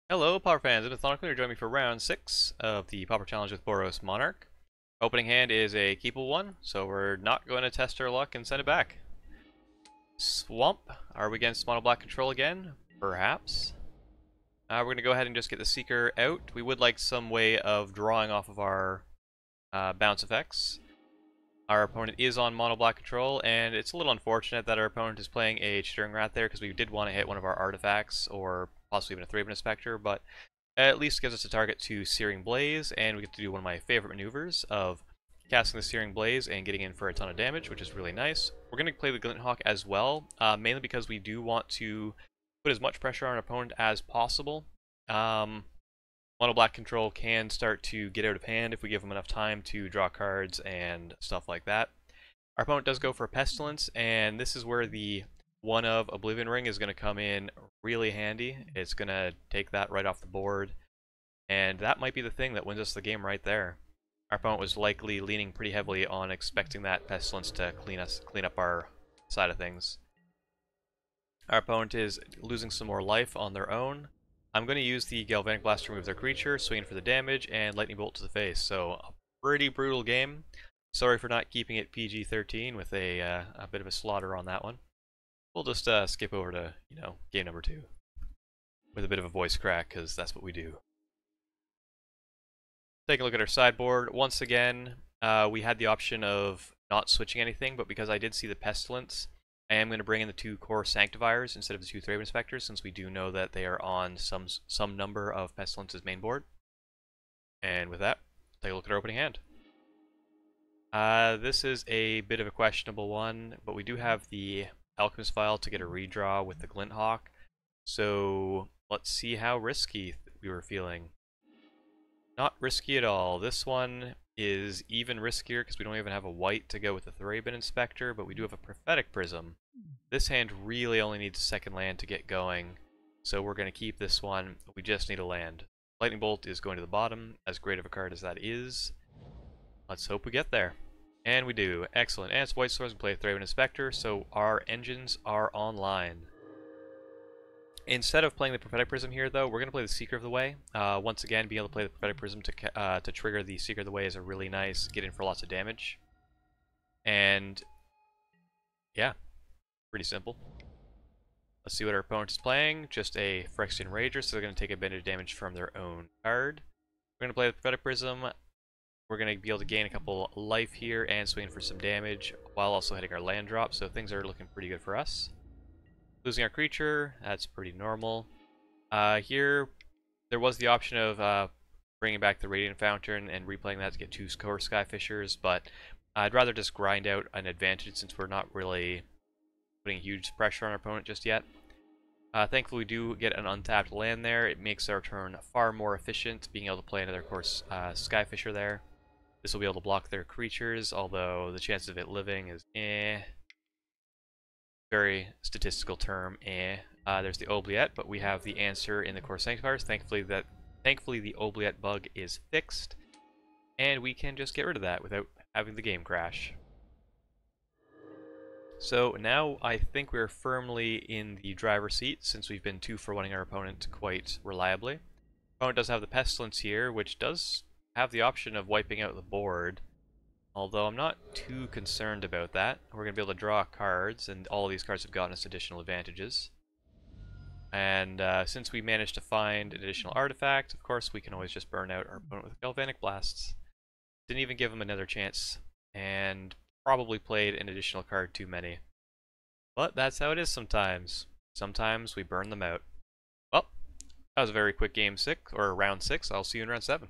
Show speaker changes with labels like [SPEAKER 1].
[SPEAKER 1] Hello, Pauper fans. I'm Mathonical. You're joining me for round 6 of the Pauper Challenge with BorosSS Monarch. Opening hand is a keepable one, so we're not going to test our luck and send it back. Swamp. Are we against mono black control again? Perhaps. We're going to go ahead and just get the Seeker out. We would like some way of drawing off of our bounce effects. Our opponent is on mono black control, and it's a little unfortunate that our opponent is playing a Chittering Rat there, because we did want to hit one of our artifacts, or possibly even a Thraben Inspector, but at least gives us a target to Searing Blaze, and we get to do one of my favorite maneuvers of casting the Searing Blaze and getting in for a ton of damage, which is really nice. We're going to play the Glint Hawk as well, mainly because we do want to put as much pressure on our opponent as possible. Mono black control can start to get out of hand if we give them enough time to draw cards and stuff like that. Our opponent does go for a Pestilence, and this is where the one of Oblivion Ring is going to come in really handy. It's going to take that right off the board, and that might be the thing that wins us the game right there. Our opponent was likely leaning pretty heavily on expecting that Pestilence to clean up our side of things. Our opponent is losing some more life on their own. I'm going to use the Galvanic Blast to remove their creature, swing for the damage, and Lightning Bolt to the face. So a pretty brutal game. Sorry for not keeping it PG-13 with a bit of a slaughter on that one. We'll just skip over to, game number 2 with a bit of a voice crack, because that's what we do. Take a look at our sideboard. Once again, we had the option of not switching anything, but because I did see the Pestilence, I am going to bring in the 2 Kor Sanctifiers instead of the 2 Thraben Inspectors, since we do know that they are on some number of Pestilence's main board. And with that, take a look at our opening hand. This is a bit of a questionable one, but we do have the Alchemist Vial to get a redraw with the Glint Hawk. So let's see how risky we were feeling. Not risky at all. This one is even riskier because we don't even have a white to go with the Thraben Inspector, but we do have a Prophetic Prism. This hand really only needs a second land to get going, so we're going to keep this one. We just need a land. Lightning Bolt is going to the bottom, as great of a card as that is. Let's hope we get there. And we do. Excellent. And it's White Swords and play a Thraben Inspector, so our engines are online. Instead of playing the Prophetic Prism here, though, we're going to play the Seeker of the Way. Once again, being able to play the Prophetic Prism to trigger the Seeker of the Way is a really nice get in for lots of damage. And yeah, pretty simple. Let's see what our opponent is playing. Just a Phyrexian Rager, so they're going to take a bit of damage from their own card. We're going to play the Prophetic Prism. We're going to be able to gain a couple life here and swing for some damage while also hitting our land drop, so things are looking pretty good for us. Losing our creature, that's pretty normal. Here, there was the option of bringing back the Radiant Fountain and replaying that to get 2 Kor Skyfishers, but I'd rather just grind out an advantage since we're not really putting huge pressure on our opponent just yet. Thankfully, we do get an untapped land there. It makes our turn far more efficient, being able to play another Kor Skyfisher there. This will be able to block their creatures, although the chance of it living is very statistical term, there's the Oubliette, but we have the answer in the Kor Sanctifiers. Thankfully the Oubliette bug is fixed, and we can just get rid of that without having the game crash. So now I think we're firmly in the driver's seat, since we've been 2 for 1-ing our opponent quite reliably. Opponent does have the Pestilence here, which does have the option of wiping out the board. Although I'm not too concerned about that. We're going to be able to draw cards, and all of these cards have gotten us additional advantages. And since we managed to find an additional artifact, of course we can always just burn out our opponent with Galvanic Blasts. Didn't even give him another chance, and probably played an additional card too many. But that's how it is sometimes. Sometimes we burn them out. Well, that was a very quick game 6, or round 6. I'll see you in round 7.